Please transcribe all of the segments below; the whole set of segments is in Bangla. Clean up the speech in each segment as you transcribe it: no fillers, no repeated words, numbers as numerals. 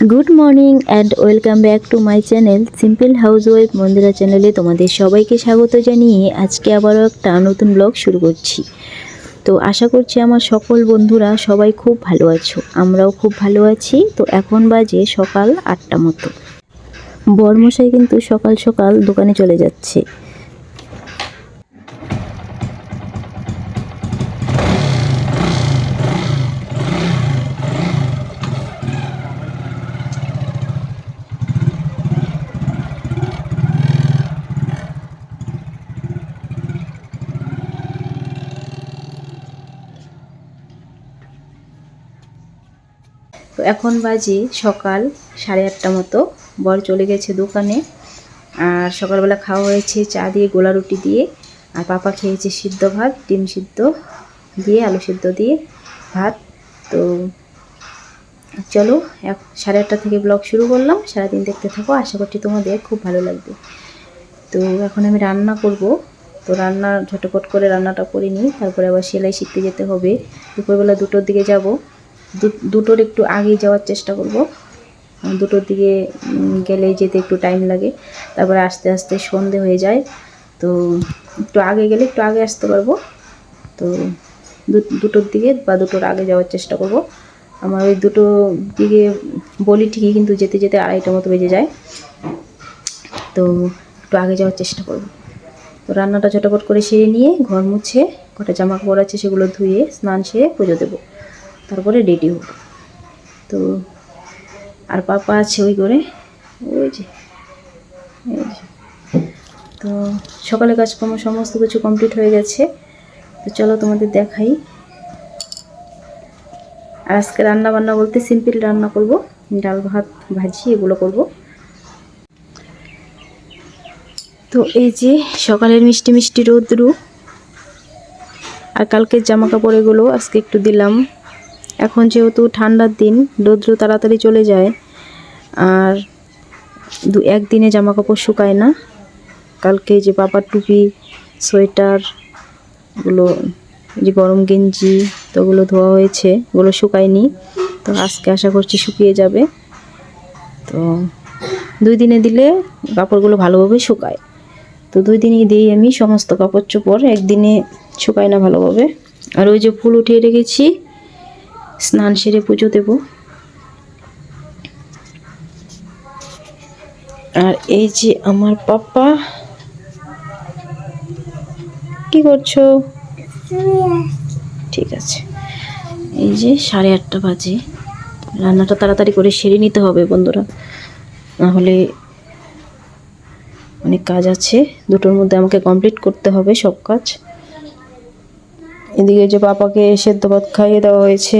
Good morning and welcome back to my channel simple housewife Mandira চ্যানেলে তোমাদের সবাইকে স্বাগত জানিয়ে আজকে আবারও একটা নতুন ব্লগ শুরু করছি। তো আশা করছি আমার সকল বন্ধুরা সবাই খুব ভালো আছো, আমরাও খুব ভালো আছি। তো এখন বাজে সকাল 8টা মতো। বরমশাই কিন্তু সকাল সকাল দোকানে চলে যাচ্ছে। তো এখন বাজে সকাল 8:30 মতো। বর চলে গেছে দোকানে। আর সকালবেলা খাওয়া হয়েছে চা দিয়ে, গোলা রুটি দিয়ে। আর পাপা খেয়েছে সিদ্ধ ভাত, ডিম সিদ্ধ দিয়ে, আলু সিদ্ধ দিয়ে ভাত। তো চলো 8:30 থেকে ব্লগ শুরু করলাম। সারাদিন দেখতে থাকো, আশা করছি তোমাদের খুব ভালো লাগবে। তো এখন আমি রান্না করব। তো রান্না ঝটপট করে রান্নাটা করে নিই, তারপরে আবার সেলাই শিখতে যেতে হবে। দুপুরবেলা 2টোর দিকে যাব। 2টোর একটু আগে যাওয়ার চেষ্টা করব। 2টোর দিকে গেলে যেতে একটু টাইম লাগে, তারপরে আস্তে আস্তে সন্ধে হয়ে যায়। তো একটু আগে গেলে একটু আগে আসতে পারবো। তো 2টোর দিকে বা 2টোর আগে যাওয়ার চেষ্টা করব। আমার ওই 2টোর দিকে বলি ঠিকই, কিন্তু যেতে যেতে 2:30 মতো বেজে যায়। তো একটু আগে যাওয়ার চেষ্টা করব। তো রান্নাটা ঝটপট করে সেরে নিয়ে ঘর মুছে কটা জামা কাপড় আছে সেগুলো ধুয়ে স্নান সেরে পুজো দেবো, তারপরে রেডি হব। তো আর পাপা আছে ওই করে, ওই যে তো সকালে কাজকর্ম সমস্ত কিছু কমপ্লিট হয়ে গেছে। তো চলো তোমাদের দেখাই। আর আজকে রান্না বান্না বলতে সিম্পল রান্না করব, ডাল ভাত ভাজি এগুলো করব। তো এই যে সকালের মিষ্টি মিষ্টি রোদ্রু, আর কালকের জামা কাপড় এগুলো আজকে একটু দিলাম। এখন যেহেতু ঠান্ডার দিন, রৌদ্র তাড়াতাড়ি চলে যায়, আর একদিনে জামা কাপড় শুকায় না। কালকে যে পাপার টুপি, সোয়েটার, ওগুলো যে গরম গেঞ্জি, তো ওগুলো ধোয়া হয়েছে, ওগুলো শুকায়নি। তো আজকে আশা করছি শুকিয়ে যাবে। তো 2 দিনে দিলে কাপড়গুলো ভালোভাবে শুকায়। তো 2 দিনই দিই আমি সমস্ত কাপড় চোপড়, একদিনে শুকায় না ভালোভাবে। আর ওই যে ফুল উঠিয়ে রেখেছি, স্নান সেরে পুজো দেব। আর এই যে আমার পাপা, কি করছো? ঠিক আছে। এই যে 8:30 বাজে, রান্নাটা তাড়াতাড়ি করে সেরে নিতে হবে বন্ধুরা, নাহলে অনেক কাজ আছে। 2টোর মধ্যে আমাকে কমপ্লিট করতে হবে সব কাজ। এদিকে যে পাপাকে সেদ্ধ ভাত খাইয়ে দেওয়া হয়েছে,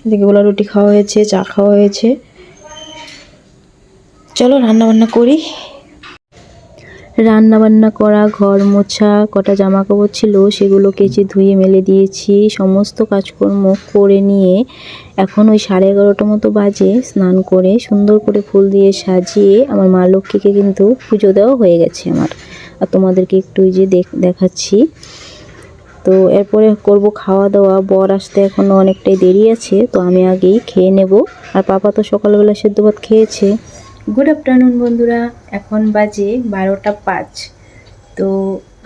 এদিকে গোলা রুটি খাওয়া হয়েছে, চা খাওয়া হয়েছে। চলো রান্না বান্না করি। রান্না বান্না করা, ঘর মোছা, কটা জামা কাপড় ছিল সেগুলো কেচে ধুয়ে মেলে দিয়েছি। সমস্ত কাজকর্ম করে নিয়ে এখন ওই 11:30 মতো বাজে। স্নান করে সুন্দর করে ফুল দিয়ে সাজিয়ে আমার মা লক্ষ্মীকে কিন্তু পুজো দেওয়া হয়ে গেছে আমার। আর তোমাদেরকে একটু ওই যে দেখাচ্ছি। তো এরপরে করব খাওয়া দাওয়া। বর আসতে এখনও অনেকটাই দেরি আছে, তো আমি আগেই খেয়ে নেব। আর পাপা তো সকালবেলা সেদ্ধ ভাত খেয়েছে। গুড আফটারনুন বন্ধুরা, এখন বাজে 12টা 5। তো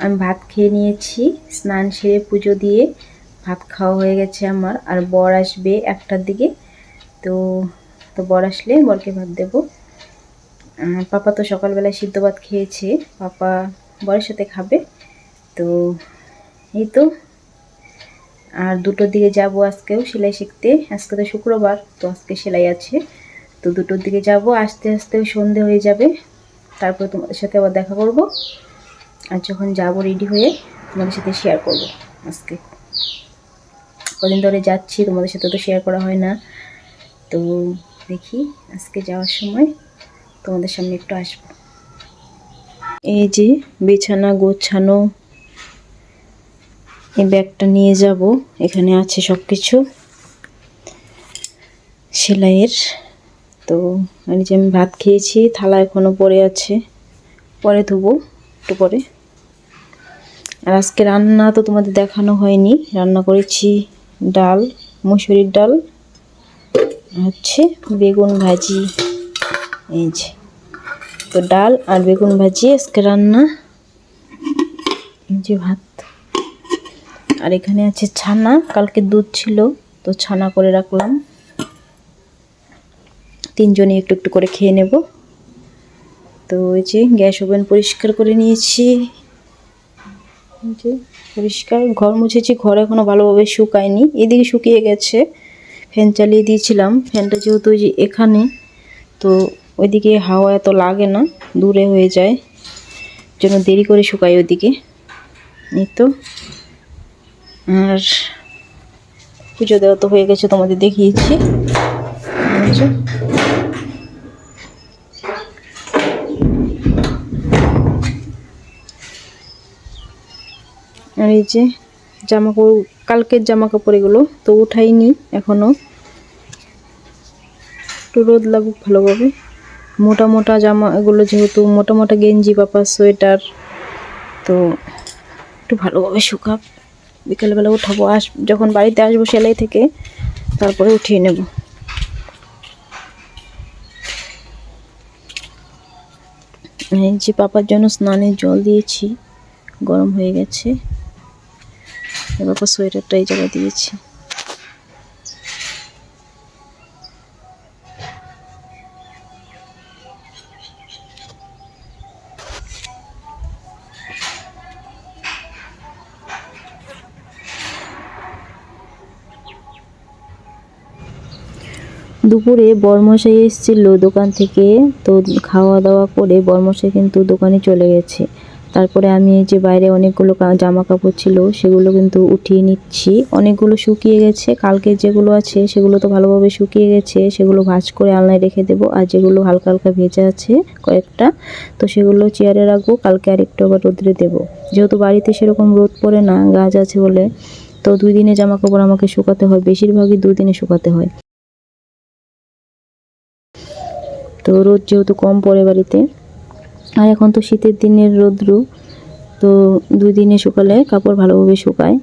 আমি ভাত খেয়ে নিয়েছি, স্নান সেরে পুজো দিয়ে ভাত খাওয়া হয়ে গেছে আমার। আর বর আসবে 1টার দিকে। তো বর আসলে বরকে ভাত দেবো। পাপা তো সকালবেলায় সিদ্ধ ভাত খেয়েছে, পাপা বরের সাথে খাবে। তো এই তো। আর 2টোর দিকে যাব আজকেও সেলাই শিখতে। আজকে তো শুক্রবার, তো আজকে সেলাই আছে। তো 2টোর দিকে যাব, আস্তে আস্তে সন্ধে হয়ে যাবে। তারপর তোমাদের সাথে আবার দেখা করব। আর যখন যাব রেডি হয়ে তোমাদের সাথে শেয়ার করব। আজকে কদিন ধরে যাচ্ছি, তোমাদের সাথে তো শেয়ার করা হয় না। তো দেখি আজকে যাওয়ার সময় তোমাদের সামনে একটু আসবো। এই যে বিছানা গোছানো, এই ব্যাগটা নিয়ে যাব, এখানে আছে সব কিছু সেলাইয়ের। তো এই যে আমি ভাত খেয়েছি, থালা এখনও পড়ে আছে, পরে ধুবো একটু পরে। আর আজকে রান্না তো তোমাদের দেখানো হয়নি। রান্না করেছি ডাল, মুসুরির ডাল, হচ্ছে বেগুন ভাজি। এই যে, তো ডাল আর বেগুন ভাজি আজকে রান্না। এই যে ভাত, আর এখানে আছে ছানা, কালকে দুধ ছিল তো ছানা করে রাখলাম, তিনজনে একটু একটু করে খেয়ে নেব। তো ওই যে গ্যাস ওভেন পরিষ্কার করে নিয়েছি, যে পরিষ্কার ঘর মুছেছি, ঘর এখনো ভালোভাবে শুকায়নি, এদিকে শুকিয়ে গেছে। ফ্যান চালিয়ে দিয়েছিলাম, ফ্যানটা যেহেতু ওই যে এখানে, তো ওইদিকে হাওয়া এত লাগে না, দূরে হয়ে যায়, জন্য দেরি করে শুকাই ওইদিকে। এই তো, আর পুজো দেওয়া তো হয়ে গেছে, তোমাদের দেখিয়েছি। আর এই যে জামা কাপড়, কালকের জামা কাপড় এগুলো তো উঠাইনি এখনো, একটু রোদ লাগুক ভালোভাবে। মোটা মোটা জামা এগুলো, যেহেতু মোটা মোটা গেঞ্জি, পাপার সোয়েটার, তো একটু ভালোভাবে শুকাক, বিকেলবেলা উঠাবো। যখন বাড়িতে আসবো সেলাই থেকে, তারপরে উঠিয়ে নেব। এই যে পাপার জন্য স্নানের জল দিয়েছি, গরম হয়ে গেছে। পাপার সোয়েটারটা এই জায়গায় দিয়েছি। দুপুরে বরমশাই এসেছিল দোকান থেকে, তো খাওয়া দাওয়া করে বরমশাই কিন্তু দোকানে চলে গেছে। তারপরে আমি এই যে বাইরে অনেকগুলো জামা কাপড় ছিল, সেগুলো কিন্তু উঠিয়ে নিচ্ছি। অনেকগুলো শুকিয়ে গেছে, কালকে যেগুলো আছে সেগুলো তো ভালোভাবে শুকিয়ে গেছে, সেগুলো ভাঁজ করে আলনায় রেখে দেবো। আর যেগুলো হালকা হালকা ভেজা আছে কয়েকটা, তো সেগুলো চেয়ারে রাখবো, কালকে আর একটু আবার রোদ্রে দেবো। যেহেতু বাড়িতে সেরকম রোদ পড়ে না, গাছ আছে বলে, তো 2 দিনে জামা কাপড় আমাকে শুকাতে হয়, বেশিরভাগই 2 দিনে শুকাতে হয়। তো রোদ যেহেতু কম পড়ে বাড়িতে, আর এখন তো শীতের দিনের রৌদ্র, তো 2 দিনে শুকালে কাপড় ভালোভাবে শুকায়,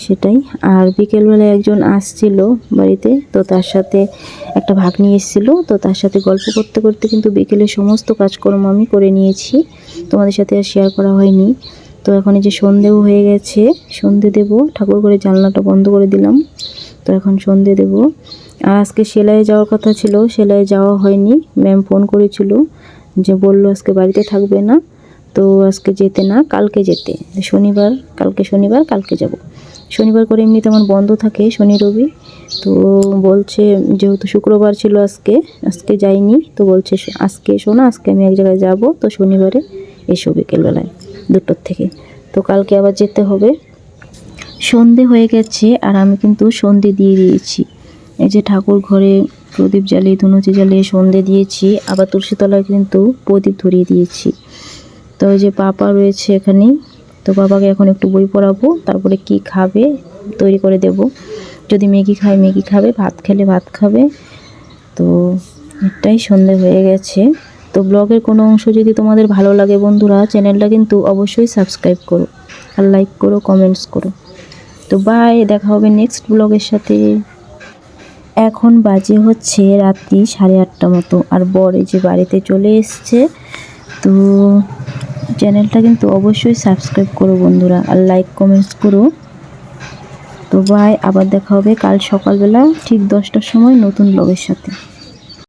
সেটাই। আর বিকেলবেলায় একজন আসছিল বাড়িতে, তো তার সাথে একটা ভাগ্নি এসেছিলো, তো তার সাথে গল্প করতে করতে কিন্তু বিকেলে সমস্ত কাজকর্ম আমি করে নিয়েছি, তোমাদের সাথে আর শেয়ার করা হয়নি। তো এখন এই যে সন্ধেও হয়ে গেছে, সন্ধে দেব, ঠাকুর ঘরে জানলাটা বন্ধ করে দিলাম, তো এখন সন্ধে দেব। আর আজকে সেলাইয়ে যাওয়ার কথা ছিল, সেলাইয়ে যাওয়া হয়নি। ম্যাম ফোন করেছিল, যে বললো আজকে বাড়িতে থাকবে না, তো আজকে যেতে না, কালকে যেতে, শনিবার, কালকে শনিবার, কালকে যাব। শনিবার করে এমনিতে আমার বন্ধ থাকে, শনি রবি, তো বলছে যেহেতু শুক্রবার ছিল আজকে যাইনি, তো বলছে আজকে এসো না, আজকে আমি এক জায়গায় যাব, তো শনিবারে এসো বিকেলবেলায় 2টোর থেকে, তো কালকে আবার যেতে হবে। সন্ধে হয়ে গেছে, আর আমি কিন্তু সন্ধে দিয়ে দিয়েছি। এই যে ঠাকুর ঘরে প্রদীপ জ্বালিয়ে, ধুনুচি জ্বালিয়ে সন্ধে দিয়েছি, আবার তুলসীতলায় কিন্তু প্রদীপ ধরিয়ে দিয়েছি। তো ওই যে পাপা রয়েছে এখানেই, তো বাবাকে এখন একটু বই পড়াবো, তারপরে কি খাবে তৈরি করে দেব। যদি ম্যাগি খায় ম্যাগি খাবে, ভাত খেলে ভাত খাবে। তো এটাই, সন্ধে হয়ে গেছে। তো ব্লগের কোনো অংশ যদি তোমাদের ভালো লাগে বন্ধুরা, চ্যানেলটা কিন্তু অবশ্যই সাবস্ক্রাইব করো, আর লাইক করো, কমেন্টস করো। তো বাই, দেখা হবে নেক্সট ব্লগের সাথে। এখন বাজে হচ্ছে রাত্রি 8:30 মতো, আর বর এই যে বাড়িতে চলে এসছে। তো চ্যানেলটা কিন্তু অবশ্যই সাবস্ক্রাইব করো বন্ধুরা, আর লাইক কমেন্টস করো। তো বাই, আবার দেখা হবে কাল সকালবেলা ঠিক 10টার সময় নতুন ব্লগের সাথে।